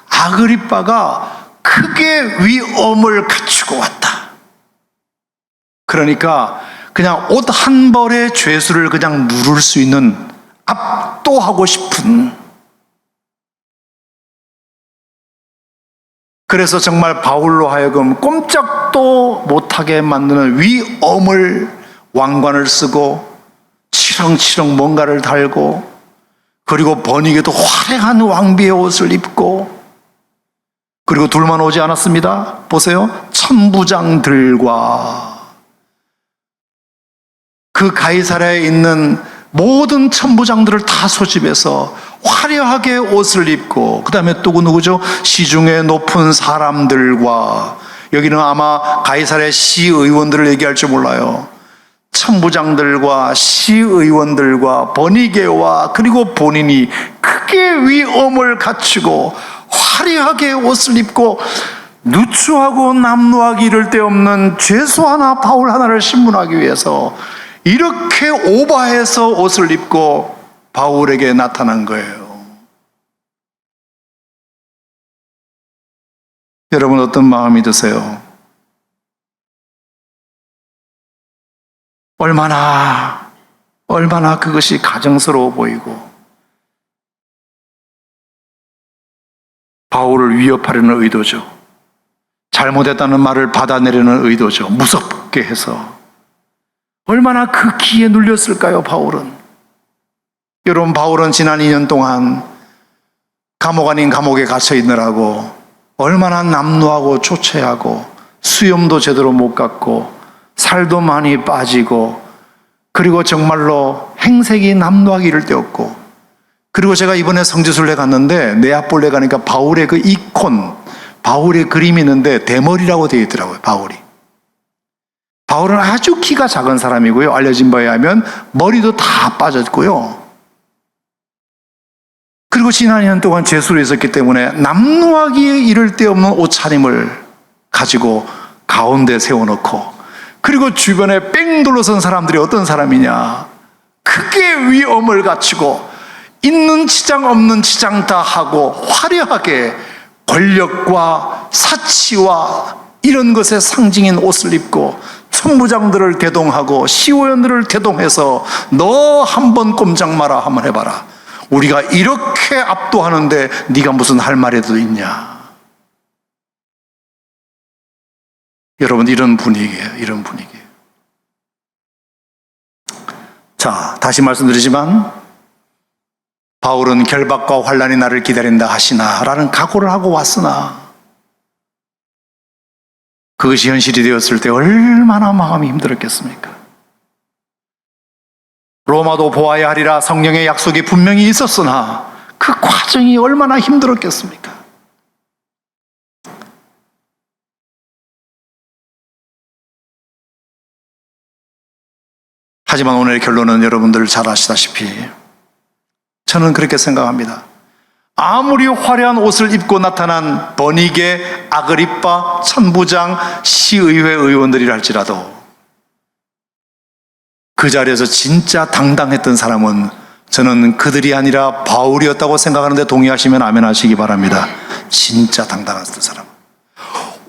아그리파가 크게 위엄을 갖추고 왔다. 그러니까 그냥 옷 한 벌에 죄수를 그냥 누를 수 있는, 압도하고 싶은, 그래서 정말 바울로 하여금 꼼짝도 못하게 만드는 위엄을, 왕관을 쓰고 치렁치렁 뭔가를 달고, 그리고 버니게도 화려한 왕비의 옷을 입고, 그리고 둘만 오지 않았습니다. 보세요. 천부장들과 그 가이사랴에 있는 모든 천부장들을 다 소집해서 화려하게 옷을 입고, 그 다음에 또 누구죠? 시중에 높은 사람들과, 여기는 아마 가이사랴 시의원들을 얘기할지 몰라요. 천부장들과 시의원들과 버니게와 그리고 본인이 크게 위엄을 갖추고 화려하게 옷을 입고 누추하고 남루하기 이를 데 없는 죄수 하나, 바울 하나를 신문하기 위해서 이렇게 오바해서 옷을 입고 바울에게 나타난 거예요. 여러분, 어떤 마음이 드세요? 얼마나 얼마나 그것이 가정스러워 보이고 바울을 위협하려는 의도죠. 잘못했다는 말을 받아내려는 의도죠. 무섭게 해서. 얼마나 그 기에 눌렸을까요, 바울은? 여러분, 바울은 지난 2년 동안 감옥 아닌 감옥에 갇혀 있느라고 얼마나 남루하고 초췌하고 수염도 제대로 못 깎고 살도 많이 빠지고 그리고 정말로 행색이 남루하기 이를 데 없고, 그리고 제가 이번에 성지순례 갔는데 네아폴레 가니까 바울의 그 이콘, 바울의 그림이 있는데 대머리라고 되어 있더라고요. 바울은 아주 키가 작은 사람이고요. 알려진 바에 하면 머리도 다 빠졌고요. 그리고 지난 2년 동안 죄수로 있었기 때문에 남루하기에 이를 데 없는 옷차림을 가지고 가운데 세워놓고, 그리고 주변에 뺑 둘러선 사람들이 어떤 사람이냐, 크게 위엄을 갖추고 있는 치장 없는 치장 다 하고 화려하게 권력과 사치와 이런 것의 상징인 옷을 입고 천부장들을 대동하고 시의원들을 대동해서 너 한번 꼼짝 마라 한번 해봐라, 우리가 이렇게 압도하는데 네가 무슨 할 말이라도 있냐. 여러분, 이런 분위기예요. 이런 분위기예요. 자, 다시 말씀드리지만 바울은 결박과 환난이 나를 기다린다 하시나 라는 각오를 하고 왔으나 그것이 현실이 되었을 때 얼마나 마음이 힘들었겠습니까? 로마도 보아야 하리라 성령의 약속이 분명히 있었으나 그 과정이 얼마나 힘들었겠습니까? 하지만 오늘의 결론은 여러분들 잘 아시다시피 저는 그렇게 생각합니다. 아무리 화려한 옷을 입고 나타난 버니게, 아그리빠, 천부장, 시의회 의원들이라 할지라도 그 자리에서 진짜 당당했던 사람은 저는 그들이 아니라 바울이었다고 생각하는데 동의하시면 아멘 하시기 바랍니다. 진짜 당당했던 사람.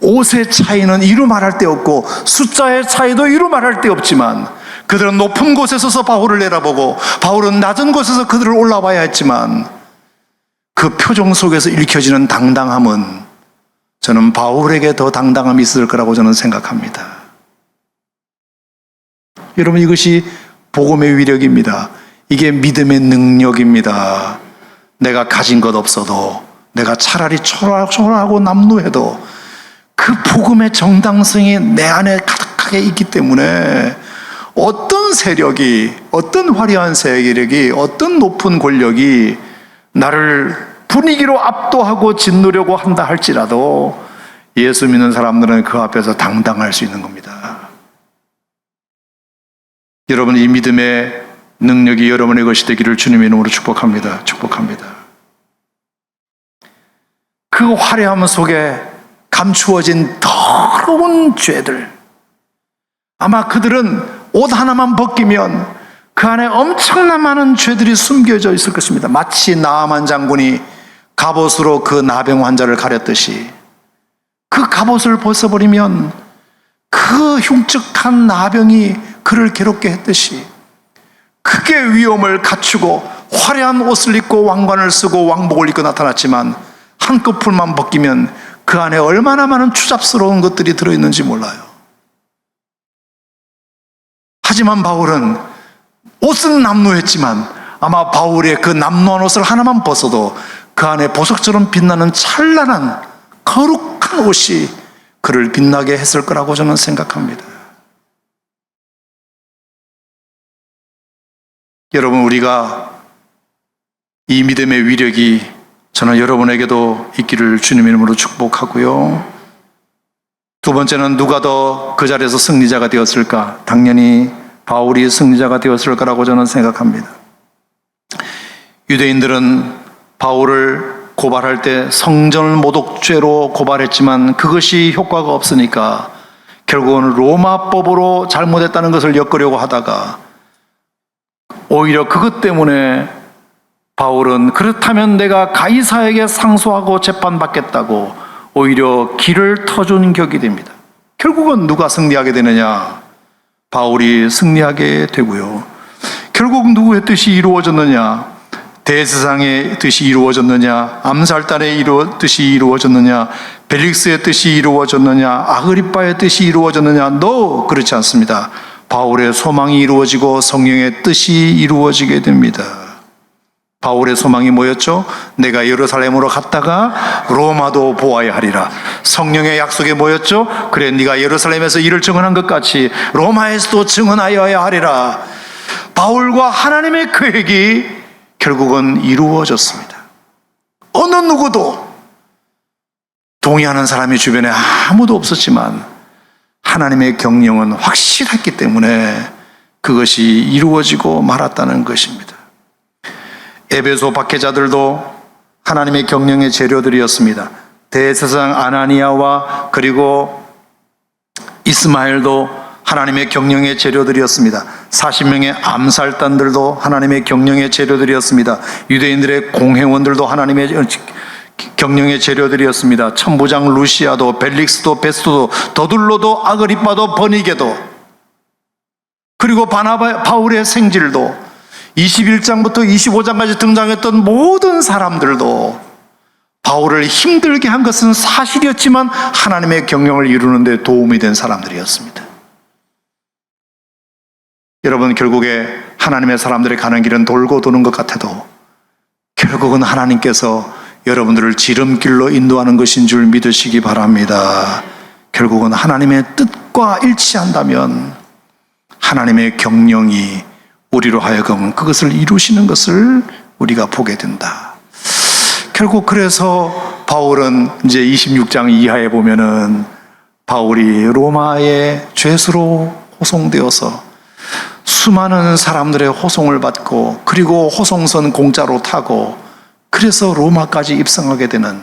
옷의 차이는 이루 말할 데 없고 숫자의 차이도 이루 말할 데 없지만 그들은 높은 곳에 서서 바울을 내다보고 바울은 낮은 곳에서 그들을 올라봐야 했지만 그 표정 속에서 읽혀지는 당당함은 저는 바울에게 더 당당함이 있을 거라고 저는 생각합니다. 여러분, 이것이 복음의 위력입니다. 이게 믿음의 능력입니다. 내가 가진 것 없어도, 내가 차라리 초라하고 남루해도 그 복음의 정당성이 내 안에 가득하게 있기 때문에 어떤 세력이, 어떤 화려한 세력이, 어떤 높은 권력이 나를 분위기로 압도하고 짓누려고 한다 할지라도 예수 믿는 사람들은 그 앞에서 당당할 수 있는 겁니다. 여러분, 이 믿음의 능력이 여러분의 것이 되기를 주님의 이름으로 축복합니다. 축복합니다. 그 화려함 속에 감추어진 더러운 죄들, 아마 그들은 옷 하나만 벗기면 그 안에 엄청난 많은 죄들이 숨겨져 있을 것입니다. 마치 나아만 장군이 갑옷으로 그 나병 환자를 가렸듯이 그 갑옷을 벗어버리면 그 흉측한 나병이 그를 괴롭게 했듯이 크게 위엄을 갖추고 화려한 옷을 입고 왕관을 쓰고 왕복을 입고 나타났지만 한꺼풀만 벗기면 그 안에 얼마나 많은 추잡스러운 것들이 들어있는지 몰라요. 하지만 바울은 옷은 남루했지만 아마 바울의 그 남루한 옷을 하나만 벗어도 그 안에 보석처럼 빛나는 찬란한 거룩한 옷이 그를 빛나게 했을 거라고 저는 생각합니다. 여러분, 우리가 이 믿음의 위력이 저는 여러분에게도 있기를 주님의 이름으로 축복하고요. 두 번째는 누가 더 그 자리에서 승리자가 되었을까? 당연히 바울이 승리자가 되었을 거라고 저는 생각합니다. 유대인들은 바울을 고발할 때 성전 모독죄로 고발했지만 그것이 효과가 없으니까 결국은 로마법으로 잘못했다는 것을 엮으려고 하다가 오히려 그것 때문에 바울은 그렇다면 내가 가이사에게 상소하고 재판받겠다고 오히려 길을 터준 격이 됩니다. 결국은 누가 승리하게 되느냐? 바울이 승리하게 되고요. 결국 누구의 뜻이 이루어졌느냐? 대제사장의 뜻이 이루어졌느냐? 암살단의 뜻이 이루어졌느냐? 벨릭스의 뜻이 이루어졌느냐? 아그리빠의 뜻이 이루어졌느냐? No, 그렇지 않습니다. 바울의 소망이 이루어지고 성령의 뜻이 이루어지게 됩니다. 바울의 소망이 뭐였죠? 내가 예루살렘으로 갔다가 로마도 보아야 하리라. 성령의 약속이 뭐였죠? 그래, 네가 예루살렘에서 이를 증언한 것 같이 로마에서도 증언하여야 하리라. 바울과 하나님의 계획이 결국은 이루어졌습니다. 어느 누구도 동의하는 사람이 주변에 아무도 없었지만 하나님의 경영은 확실했기 때문에 그것이 이루어지고 말았다는 것입니다. 에베소 박해자들도 하나님의 경영의 재료들이었습니다. 대제사장 아나니아와 그리고 이스마엘도 하나님의 경영의 재료들이었습니다. 40명의 암살단들도 하나님의 경영의 재료들이었습니다. 유대인들의 공회원들도 하나님의 경영의 재료들이었습니다. 천부장 루시아도 벨릭스도 베스토도 더둘로도 아그리빠도 버니게도 그리고 바울의 생질도 21장부터 25장까지 등장했던 모든 사람들도 바울을 힘들게 한 것은 사실이었지만 하나님의 경영을 이루는 데 도움이 된 사람들이었습니다. 여러분, 결국에 하나님의 사람들이 가는 길은 돌고 도는 것 같아도 결국은 하나님께서 여러분들을 지름길로 인도하는 것인 줄 믿으시기 바랍니다. 결국은 하나님의 뜻과 일치한다면 하나님의 경영이 우리로 하여금 그것을 이루시는 것을 우리가 보게 된다. 결국 그래서 바울은 이제 26장 이하에 보면은 바울이 로마의 죄수로 호송되어서 수많은 사람들의 호송을 받고 그리고 호송선 공짜로 타고 그래서 로마까지 입성하게 되는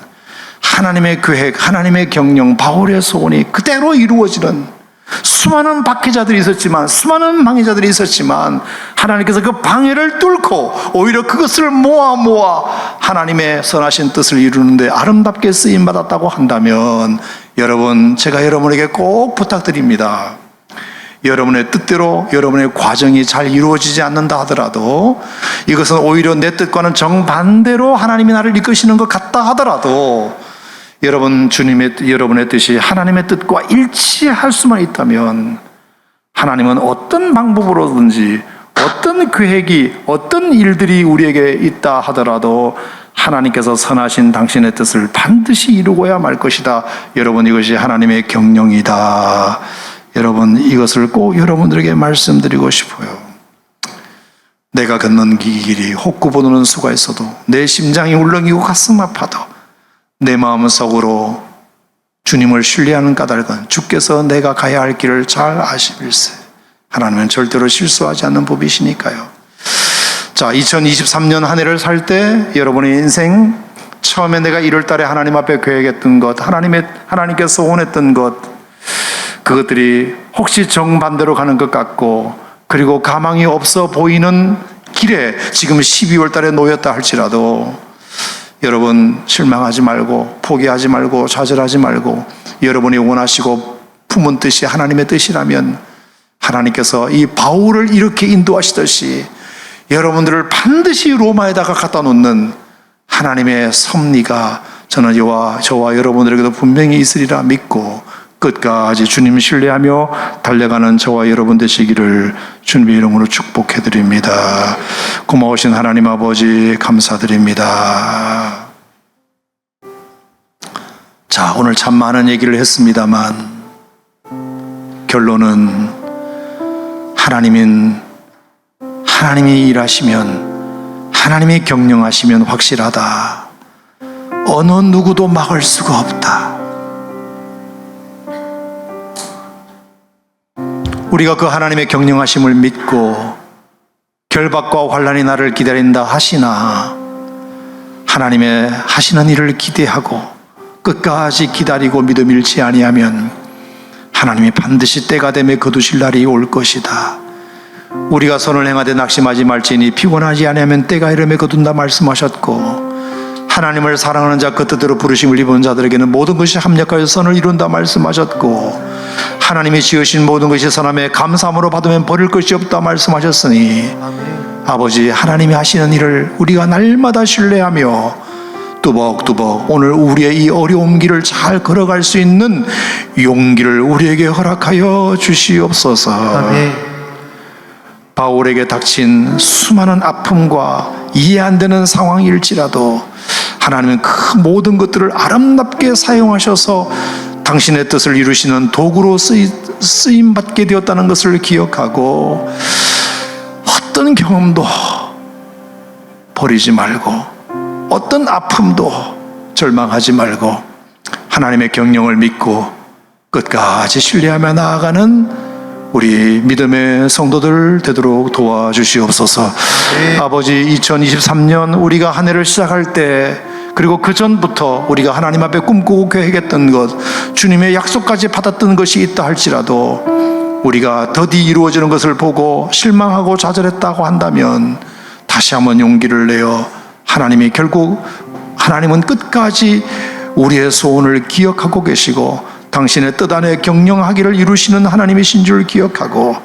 하나님의 계획, 하나님의 경영, 바울의 소원이 그대로 이루어지는 수많은 박해자들이 있었지만 수많은 방해자들이 있었지만 하나님께서 그 방해를 뚫고 오히려 그것을 모아 하나님의 선하신 뜻을 이루는데 아름답게 쓰임받았다고 한다면 여러분, 제가 여러분에게 꼭 부탁드립니다. 여러분의 뜻대로 여러분의 과정이 잘 이루어지지 않는다 하더라도 이것은 오히려 내 뜻과는 정반대로 하나님이 나를 이끄시는 것 같다 하더라도 여러분, 여러분의 뜻이 하나님의 뜻과 일치할 수만 있다면 하나님은 어떤 방법으로든지 어떤 계획이 어떤 일들이 우리에게 있다 하더라도 하나님께서 선하신 당신의 뜻을 반드시 이루고야 말 것이다. 여러분, 이것이 하나님의 경영이다. 여러분, 이것을 꼭 여러분들에게 말씀드리고 싶어요. 내가 걷는 길이 혹구보도는 수가 있어도 내 심장이 울렁이고 가슴 아파도 내 마음속으로 주님을 신뢰하는 까닭은 주께서 내가 가야 할 길을 잘 아시밀세. 하나님은 절대로 실수하지 않는 법이시니까요. 자, 2023년 한 해를 살 때 여러분의 인생 처음에 내가 1월 달에 하나님 앞에 계획했던 것, 하나님께서 원했던 것, 그것들이 혹시 정반대로 가는 것 같고 그리고 가망이 없어 보이는 길에 지금 12월 달에 놓였다 할지라도 여러분, 실망하지 말고 포기하지 말고 좌절하지 말고 여러분이 원하시고 품은 뜻이 하나님의 뜻이라면 하나님께서 이 바울을 이렇게 인도하시듯이 여러분들을 반드시 로마에다가 갖다 놓는 하나님의 섭리가 저는 저와 여러분들에게도 분명히 있으리라 믿고 끝까지 주님 신뢰하며 달려가는 저와 여러분 되시기를 주님의 이름으로 축복해드립니다. 고마우신 하나님 아버지 감사드립니다. 자, 오늘 참 많은 얘기를 했습니다만 결론은 하나님이 일하시면 하나님이 경영하시면 확실하다. 어느 누구도 막을 수가 없다. 우리가 그 하나님의 경영하심을 믿고 결박과 환난이 나를 기다린다 하시나 하나님의 하시는 일을 기대하고 끝까지 기다리고 믿음 잃지 아니하면 하나님이 반드시 때가 되매 거두실 날이 올 것이다. 우리가 선을 행하되 낙심하지 말지니 피곤하지 아니하면 때가 이르매 거둔다 말씀하셨고 하나님을 사랑하는 자 그 뜻대로 부르심을 입은 자들에게는 모든 것이 합력하여 선을 이룬다 말씀하셨고 하나님이 지으신 모든 것이 선함에 감사함으로 받으면 버릴 것이 없다 말씀하셨으니 아버지, 하나님이 하시는 일을 우리가 날마다 신뢰하며 뚜벅뚜벅 오늘 우리의 이 어려운 길을 잘 걸어갈 수 있는 용기를 우리에게 허락하여 주시옵소서. 아멘. 바울에게 닥친 수많은 아픔과 이해 안 되는 상황일지라도 하나님은 그 모든 것들을 아름답게 사용하셔서 당신의 뜻을 이루시는 도구로 쓰임받게 되었다는 것을 기억하고 어떤 경험도 버리지 말고 어떤 아픔도 절망하지 말고 하나님의 경영을 믿고 끝까지 신뢰하며 나아가는 우리 믿음의 성도들 되도록 도와주시옵소서. 아버지, 2023년 우리가 한 해를 시작할 때 그리고 그 전부터 우리가 하나님 앞에 꿈꾸고 계획했던 것, 주님의 약속까지 받았던 것이 있다 할지라도 우리가 더디 이루어지는 것을 보고 실망하고 좌절했다고 한다면 다시 한번 용기를 내어 하나님은 끝까지 우리의 소원을 기억하고 계시고 당신의 뜻 안에 경영하기를 이루시는 하나님이신 줄 기억하고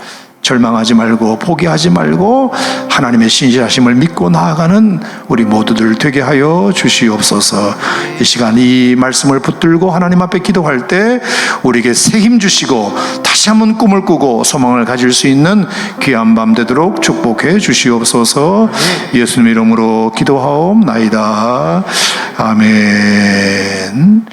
절망하지 말고 포기하지 말고 하나님의 신실하심을 믿고 나아가는 우리 모두들 되게 하여 주시옵소서. 이 시간 이 말씀을 붙들고 하나님 앞에 기도할 때 우리에게 새 힘 주시고 다시 한번 꿈을 꾸고 소망을 가질 수 있는 귀한 밤 되도록 축복해 주시옵소서. 예수님 이름으로 기도하옵나이다. 아멘.